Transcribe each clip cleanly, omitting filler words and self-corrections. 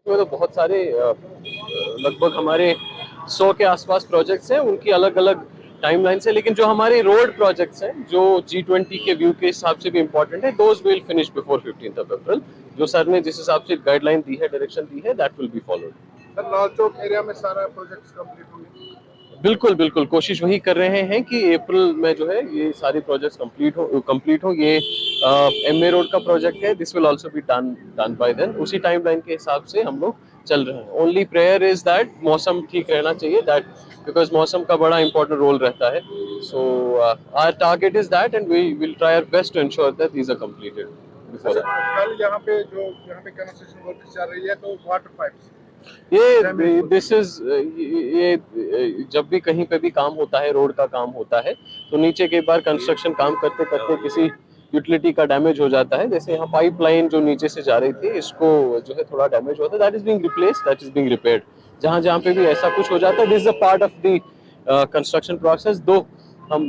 में तो बहुत सारे लगभग हमारे 100 के आसपास प्रोजेक्ट्स हैं, उनकी अलग अलग टाइमलाइंस है, लेकिन जो हमारे रोड प्रोजेक्ट्स हैं जो G20 के व्यू के हिसाब से भी इम्पोर्टेंट है, those will finish before 15th अप्रैल। जो सर ने जिस हिसाब से गाइडलाइन दी है, डायरेक्शन दी है, that will be followed. Sir Lal Chowk area में सारा प्रोजेक्ट्स कंप्लीट होंगे? बिल्कुल बिल्कुल, कोशिश वही कर रहे हैं कि अप्रैल में जो है ये सारे प्रोजेक्ट्स कंप्लीट हो। ये MA रोड का प्रोजेक्ट है, this will also be done by then. उसी टाइमलाइन के हिसाब से हम लोग चल रहे हैं। ओनली प्रेयर इज दैट मौसम ठीक रहना चाहिए, दैट बिकॉज मौसम का बड़ा इंपॉर्टेंट रोल रहता है। So our target is that and we will try our best to ensure that these are completed before that. कल यहाँ पे कंस्ट्रक्शन वर्क चल रही है, तो वाटर पाइप्स ये जब भी कहीं पे भी काम होता है, रोड का काम होता है, तो नीचे कई बार कंस्ट्रक्शन काम करते करते किसी यूटिलिटी का डैमेज हो जाता है। जैसे यहाँ पाइपलाइन जो नीचे से जा रही थी, इसको जो है थोड़ा डैमेज होता है, that is being replaced, that is being repaired. जहाँ जहाँ पे भी ऐसा कुछ हो जाता है, this is a part of the construction process. दो हम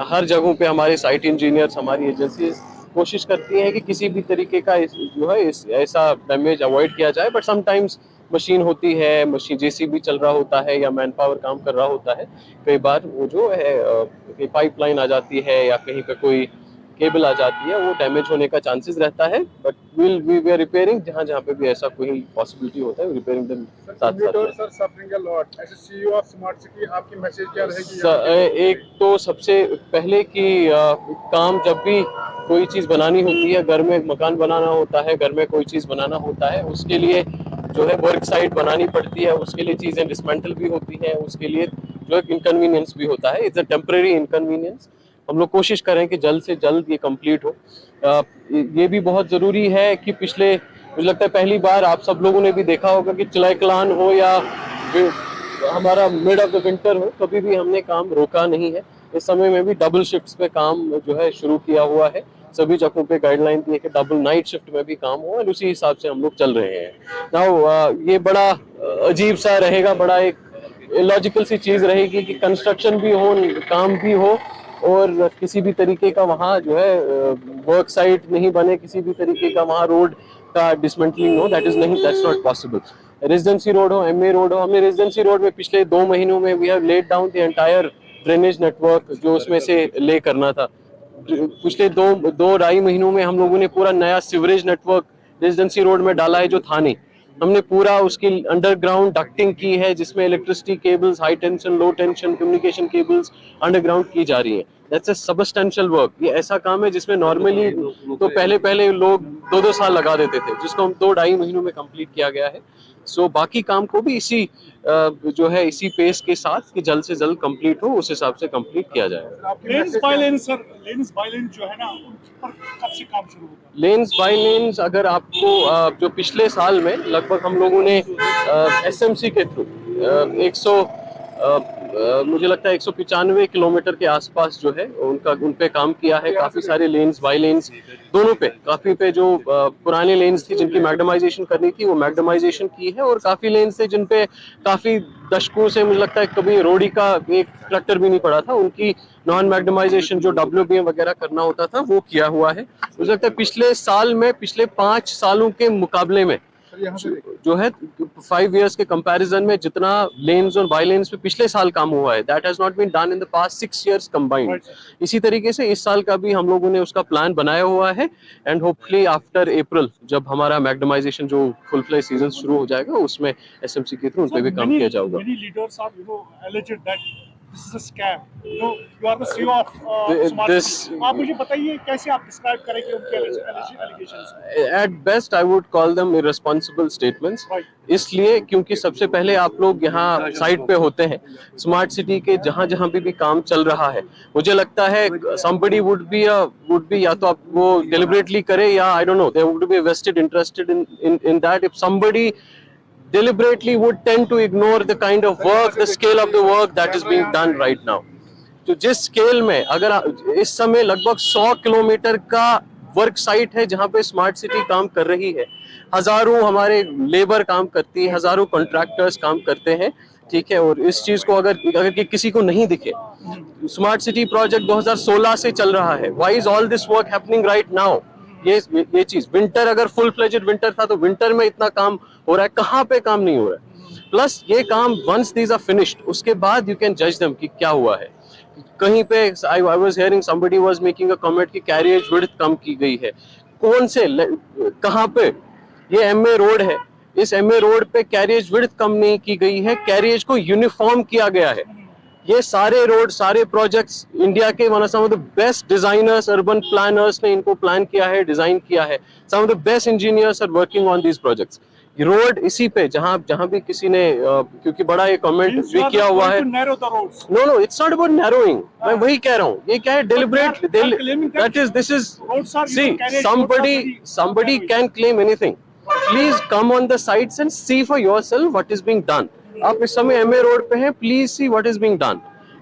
हर जगहों पे हमारे साइट इंजीनियर्स, हमारी एजेंसी कोशिश करती हैं कि किसी भी तरीके का जो है ऐसा डैमेज अवॉइड किया जाए, बट समटाइम्स मशीन होती है, मशीन JCB चल रहा होता है या मैन पावर काम कर रहा होता है, कई बार वो जो है पाइपलाइन आ जाती है या कहीं पे कोई केबल आ जाती है, वो डैमेज होने का चांसेस रहता है। बट वी आर रिपेयरिंग, जहाँ जहाँ पे भी ऐसा कोई पॉसिबिलिटी होता है, रिपेयरिंग देम साथ sir suffering a lot. As CEO of smart city, आपकी मैसेज क्या रहेगी? एक तो सबसे पहले कि काम जब भी कोई चीज़ बनानी होती है, घर में मकान बनाना होता है, घर में कोई चीज़ बनाना होता है, उसके लिए जो है वर्क साइट बनानी पड़ती है, उसके लिए चीज़ें डिसमेंटल भी होती हैं, उसके लिए जो है इनकन्वीनियंस भी होता है। It's a temporary inconvenience. हम लोग कोशिश करें कि जल्द से जल्द ये कंप्लीट हो। ये भी बहुत ज़रूरी है कि मुझे लगता है पहली बार आप सब लोगों ने भी देखा होगा कि चिलाइकलान हो या हमारा मिड ऑफ द विंटर हो, कभी भी हमने काम रोका नहीं है। इस समय में भी डबल शिफ्ट्स पे काम जो है शुरू किया हुआ है। सभी जगहों पे गाइडलाइन दी है कि डबल नाइट शिफ्ट में भी काम हो, और उसी हिसाब से हम लोग चल रहे हैं। नाउ ये बड़ा अजीब सा रहेगा, बड़ा एक लॉजिकल सी चीज रहेगी कि कंस्ट्रक्शन भी हो, काम भी हो, और किसी भी तरीके का वहाँ जो है वर्क साइट नहीं बने, किसी भी तरीके का वहाँ रोड का डिसमेंटलिंग हो, that's not possible. Residency road हो, MA रोड हो, हमने रेजिडेंसी रोड में पिछले 2 महीनों में we have laid down the entire drainage network, जो उसमें से ले करना था। पिछले 2-2.5 महीनों में हम लोगों ने पूरा नया सीवरेज नेटवर्क रेजिडेंसी रोड में डाला है जो था नहीं। हमने पूरा उसकी अंडरग्राउंड डक्टिंग की है, जिसमें इलेक्ट्रिसिटी केबल्स, हाई टेंशन, लो टेंशन कम्युनिकेशन केबल्स अंडरग्राउंड की जा रही है। That's a substantial work. ये ऐसा काम है जिसमें नॉर्मली तो पहले लोग 2-2 साल लगा देते थे, जिसको हम 2-2.5 महीनों में कंप्लीट किया गया है। सो बाकी काम को भी जो है इसी पेस के साथ कि जल्द से जल्द कंप्लीट हो, उस हिसाब से कंप्लीट किया जाएगा। लेन्स बाय लेन्स जो है ना, उन पर कब से काम शुरू होगा? लेन्स बाय लेन्स अगर आपको जो पिछले साल में लगभग हम लोगों ने SMC के थ्रू 100 मुझे लगता है 195 किलोमीटर के आसपास जो है उन पे काम किया है। काफी सारे लेन्स बाय लेन्स दोनों पे, काफी पे जो पुराने लेन्स थी जिनकी मैग्नेमाइजेशन करनी थी, वो मैग्नेमाइजेशन की है, और काफी लेन्स थे जिन पे काफी दशकों से मुझे लगता है कभी रोड़ी का एक ट्रैक्टर भी नहीं पड़ा था, उनकी नॉन मैग्नेमाइजेशन जो WBM वगैरह करना होता था वो किया हुआ है। मुझे लगता है पिछले साल में, पिछले 5 सालों के मुकाबले में जो है 5 इयर्स के कंपैरिजन में जितना लेन्स और बाय लेन्स पे पिछले साल काम हुआ है, that has not been done in the past 6 years combined. इसी तरीके से इस साल का भी हम लोगों ने उसका प्लान बनाया हुआ है, एंड होपफुली आफ्टर अप्रैल जब हमारा मैग्नेमाइजेशन जो फुल फ्लेज सीजन शुरू हो जाएगा, उसमें SMC के थ्रू उन पे भी काम किया जाएगा। This is a scam. You are the CEO of Smart City. आप मुझे बताइए कैसे आप डिस्क्राइब करेंगे उनके allegations? At best, I would call them irresponsible statements. इसलिए क्योंकि सबसे पहले आप लोग यहाँ साइट पे होते हैं, स्मार्ट सिटी के जहाँ जहाँ भी काम चल रहा है, मुझे लगता है somebody would be या तो आप वो deliberately करे, या I don't know, they would be vested interested in that. If somebody deliberately would tend to ignore the kind of work, the scale of the work that is being done right now. तो जिस scale में, अगर इस समय लगभग 100 kilometre का work site है जहां पे स्मार्ट सिटी काम कर रही है, हजारों हमारे लेबर काम करती है, हजारों कॉन्ट्रैक्टर्स काम करते हैं, ठीक है। और इस चीज को अगर किसी को नहीं दिखे, स्मार्ट सिटी प्रोजेक्ट 2016 से चल रहा है, why is all this work happening right now? ये चीज, विंटर अगर फुल फ्लेजेड विंटर था तो विंटर में इतना काम हो रहा है, कहाँ पे काम नहीं हो रहा है। प्लस ये काम वंस दीज आर फिनिश्ड, उसके बाद यू कैन जज देम कि क्या हुआ है। कहीं पे I was hearing somebody was making a comment कि कैरियज विड्थ कम की गई है। कौन से, कहाँ पे? ये एमए रोड है, इस एमए रोड पे कैरियज विड्थ कम नहीं की गई है, कैरियज को यूनिफॉर्म किया गया है। ये सारे रोड, सारे प्रोजेक्ट्स इंडिया के one of the best designers, urban planners ने इनको प्लान किया है, डिजाइन किया है। Some of the best engineers are working on these projects. Road इसी पे, जहां भी किसी ने क्योंकि बड़ा ये कमेंट भी किया हुआ है, no it's not about narrowing, मैं वही कह रहा हूँ। ये क्या है, deliberate, that is, this is, see somebody can claim anything. Please come on the sites and see for yourself what is being done. आप इस समय एमए रोड पे हैं, please see what is being done.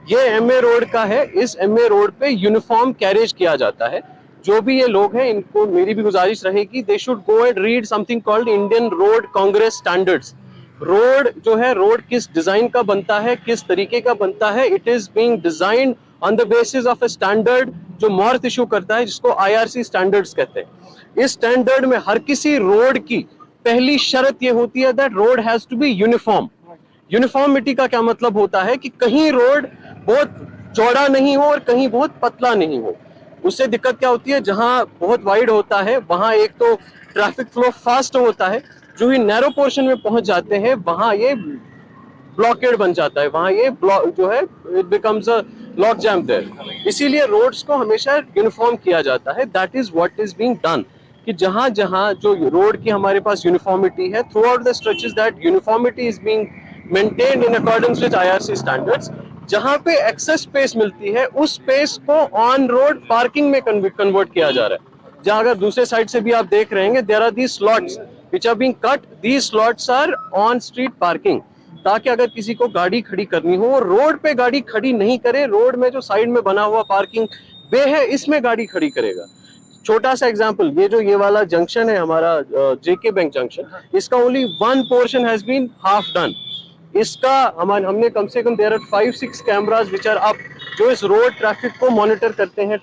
ये MA road का है, इस MA road पे यूनिफॉर्म कैरेज किया जाता है। जो भी ये लोग हैं, इनको मेरी भी गुजारिश रहेगी, they should go and read something called Indian road Congress standards. Road जो है, रोड किस डिजाइन का बनता है, किस तरीके का बनता है, it is being designed on the basis of a standard जो मॉर्थ इशू करता है, जिसको आईआरसी स्टैंडर्ड्स कहते हैं। इस स्टैंडर्ड में हर किसी रोड की पहली शर्त ये होती है that road has to be uniform. Uniformity का क्या मतलब होता है कि कहीं रोड बहुत चौड़ा नहीं हो और कहीं बहुत पतला नहीं हो। उससे दिक्कत क्या होती है, जहां बहुत वाइड होता है वहां एक तो ट्रैफिक फ्लो फास्ट होता है, जो ही नैरो पोर्शन में पहुंच जाते हैं वहां ये ब्लॉकेड बन जाता है, वहां ये जो है it becomes a lock jam there. इसीलिए रोड्स को हमेशा यूनिफॉर्म किया जाता है। That is what is being done, कि जहां जहां जो रोड की हमारे पास यूनिफॉर्मिटी है, throughout the stretches that uniformity is being maintained in accordance with IRC standards. जहां पे एक्सेस स्पेस मिलती है, उस स्पेस को ऑन रोड पार्किंग में कन्वर्ट किया जा रहा है। जहां अगर दूसरे साइड से भी आप देख रहे हैं, there are these slots which are being cut, these slots are on street parking, ताकि अगर किसी को गाड़ी खड़ी करनी हो, रोड पे गाड़ी खड़ी नहीं करे, रोड में जो साइड में बना हुआ पार्किंग बे है, इसमें गाड़ी खड़ी करेगा। छोटा सा एग्जांपल, ये वाला जंक्शन है हमारा जेके बैंक जंक्शन, इसका only one portion has been half done. इसका हमने कम से कम there are 5-6 cameras which are up, जो इस रोड ट्रैफिक को मॉनिटर करते हैं।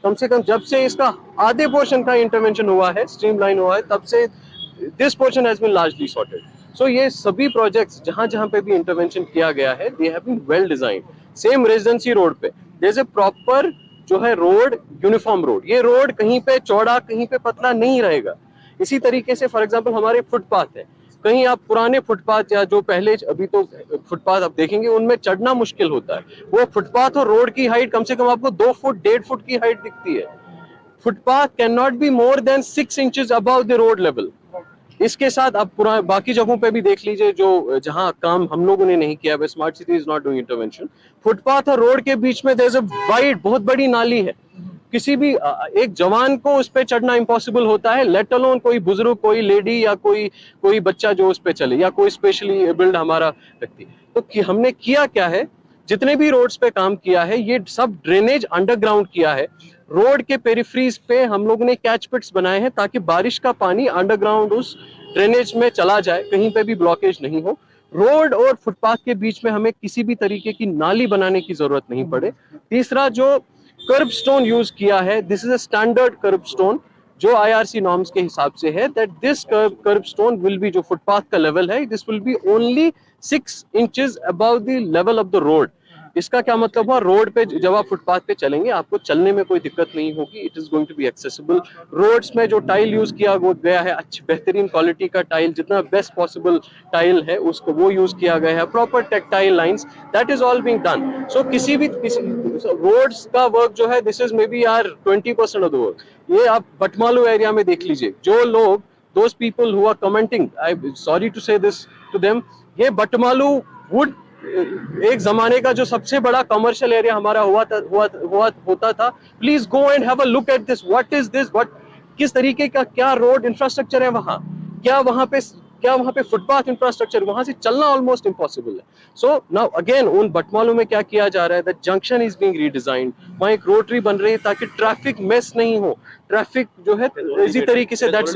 कम से कम जब से इसका आधे पोर्शन का इंटरवेंशन हुआ है, स्ट्रीमलाइन हुआ है, तब से this portion has been largely sorted. So ये सभी प्रोजेक्ट्स जहां जहां पे भी इंटरवेंशन किया गया है, they have been well designed. Same residency road पे देयर इज अ प्रॉपर जो है रोड, यूनिफॉर्म रोड। ये रोड कहीं पे चौड़ा, कहीं पे पतला नहीं रहेगा। इसी तरीके से फॉर एग्जांपल हमारे फुटपाथ है, कहीं आप पुराने फुटपाथ या जो पहले, अभी तो फुटपाथ आप देखेंगे उनमें चढ़ना मुश्किल होता है। वो फुटपाथ और रोड की हाइट कम से कम आपको 2 फुट 1.5 फुट की हाइट दिखती है। Footpath can not be more than 6 inches above the road level. इसके साथ आप बाकी जगहों पे भी देख लीजिए, जो जहां काम हम लोगों ने नहीं किया, smart city is not doing intervention. Footpath और रोड के बीच में देयर इज अ वाइड, बहुत बड़ी नाली है। किसी भी एक जवान को उस पे चढ़ना इम्पॉसिबल होता है, लेट अलोन कोई बुजुर्ग, कोई लेडी या कोई बच्चा जो उस पे चले, या कोई स्पेशली एबल्ड हमारा व्यक्ति। तो हमने किया क्या है, जितने भी रोड्स पे काम किया है, ये सब ड्रेनेज अंडरग्राउंड किया है। रोड के पेरिफ्रीज पे हम लोगों ने कैच पिट्स बनाए हैं, ताकि बारिश का पानी अंडरग्राउंड उस ड्रेनेज में चला जाए, कहीं पे भी ब्लॉकेज नहीं हो। रोड और फुटपाथ के बीच में हमें किसी भी तरीके की नाली बनाने की जरूरत नहीं पड़े। तीसरा, जो कर्ब स्टोन यूज किया है, this is a standard kerb stone जो आईआरसी नॉर्म्स के हिसाब से है, that this kerb stone will be, जो फुटपाथ का लेवल है, this will be only 6 inches above the level of the road. इसका क्या मतलब हुआ, रोड पे जब आप फुटपाथ पे चलेंगे, आपको चलने में कोई दिक्कत नहीं होगी, it is going to be accessible. Roads में जो टाइल यूज किया गया है, अच्छी बेहतरीन क्वालिटी का टाइल, जितना बेस्ट पॉसिबल टाइल है उसको वो यूज किया गया है, proper tactile lines, that is all being done. So किसी रोड्स का वर्क जो है, this is maybe are 20% of the work. ये आप बटमालू एरिया में देख लीजिए, जो लोग, those people who are commenting, I sorry to say this to them, ये बटमालू वुड एक जमाने का जो सबसे बड़ा कमर्शियल एरिया हमारा होता था। Please go and have a look at this, what is this, किस तरीके का क्या रोड इंफ्रास्ट्रक्चर है वहां, क्या वहां पे फुटपाथ इंफ्रास्ट्रक्चर, वहां से चलना ऑलमोस्ट इम्पॉसिबल है। सो नाउ अगेन उन बटमालू में क्या किया जा रहा है, that junction is being redesigned, वहां एक रोटरी बन रही है ताकि ट्रैफिक मेस नहीं हो। ट्रैफिक जो है इसी तरीके से, दैट्स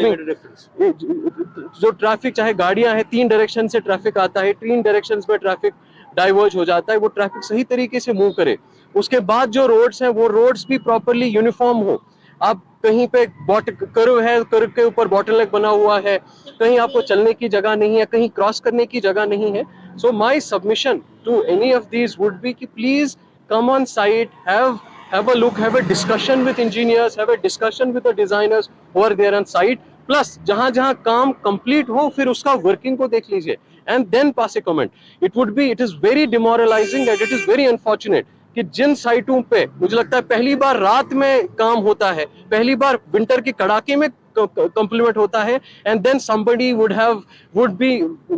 जो ट्रैफिक, चाहे गाड़ियां हैं, 3 डायरेक्शन से ट्रैफिक आता है, 3 डायरेक्शंस में ट्रैफिक डाइवर्ज हो जाता है, वो ट्रैफिक सही तरीके से मूव करे। उसके बाद जो रोड्स हैं, वो रोड्स भी प्रॉपर्ली यूनिफॉर्म हो। आप कहीं पे कर्व के ऊपर बॉटलनेक बना हुआ है, कहीं आपको चलने की जगह नहीं है, कहीं क्रॉस करने की जगह नहीं है. So my submission to any of these would be कि please come on site, have a look, have a discussion with engineers, have a discussion with the designers who are there on site. Plus जहाँ जहाँ काम complete हो फिर उसका working को देख लीजिए and then pass a comment. It is very demoralizing and it is very unfortunate कि जिन साइटों पे मुझे लगता है पहली बार रात में काम होता है, पहली बार विंटर के कड़ाके में कंप्लीमेंट होता है, and then somebody would be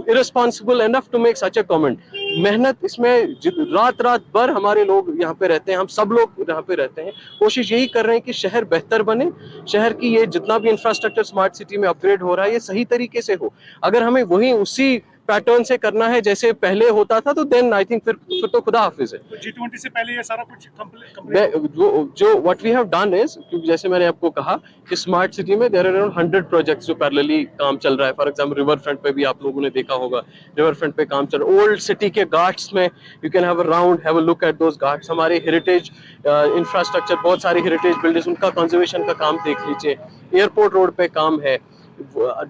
irresponsible enough to make such a comment. मेहनत इसमें रात भर हमारे लोग यहाँ पे रहते हैं, हम सब लोग यहाँ पे रहते हैं, कोशिश यही कर रहे हैं कि शहर बेहतर बने, शहर की ये जितना भी इंफ्रास्ट्रक्चर स्मार्ट सिटी में अपग्रेड हो रहा है ये सही तरीके से हो. अगर हमें वही उसी पैटर्न से करना है जैसे पहले होता था तो देन आई थिंक फिर तो खुदा हाफिज है. तो G20 से पहले ये सारा कुछ कंप्लीट जो what we have done is, जैसे मैंने आपको कहा कि स्मार्ट सिटी में देयर आर अराउंड 100 प्रोजेक्ट्स जो पैरेलली काम चल रहा है. फॉर एग्जांपल रिवर फ्रंट पे भी आप लोगों ने देखा होगा, रिवर फ्रंट पे काम चल रहा है. ओल्ड सिटी के घाट्स में you can have a look at those Ghats. हमारे हेरिटेज इंफ्रास्ट्रक्चर, बहुत सारी हेरिटेज बिल्डिंग्स, उनका कंजर्वेशन का काम देख लीजिए. एयरपोर्ट रोड पे काम है.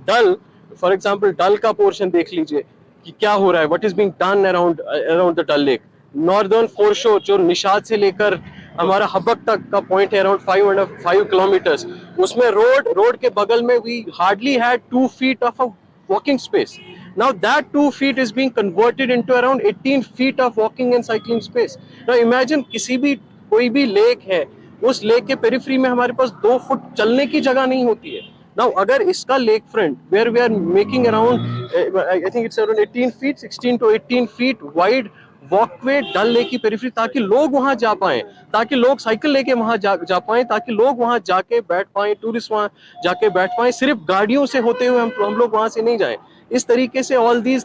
डल फॉर एग्जाम्पल डल का पोर्शन देख लीजिए कि क्या हो रहा है, what is being done around the Dal lake. Northern foreshore जो निशात से लेकर हमारा हबक तक का पॉइंट है अराउंड 5 किलोमीटर्स, उसमें रोड के बगल में we hardly had 2 feet of a walking space. Now that 2 feet is being converted into around 18 feet of walking and cycling space. Now imagine कोई भी लेक है, उस लेक के पेरिफेरी में हमारे पास 2 फुट चलने की जगह नहीं होती है. Now अगर इसका lake front where we are making around I think it's around 18 feet, 16 to 18 feet wide walkway Dal lake की पेरिफेरी, ताकि लोग वहां जा पाएं, ताकि लोग साइकिल लेके वहां जा पाएं, ताकि लोग वहां जाके बैठ पाएं, टूरिस्ट वहां जाके बैठ पाएं, सिर्फ गाड़ियों से होते हुए हम लोग वहां से नहीं जाएं. इस तरीके से all these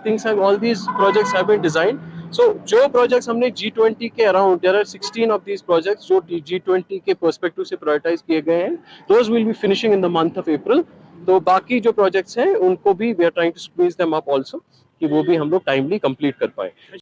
projects have been designed. So जो प्रोजेक्ट्स हमने G20 के around, there are 16 of these projects जो G20 के पर्सपेक्टिव से प्रायोरिटाइज किए गए हैं, those will be finishing in the month of April. तो बाकी जो प्रोजेक्ट्स हैं उनको भी we are trying to squeeze them up also कि वो भी हम लोग टाइमली कंप्लीट कर पाए.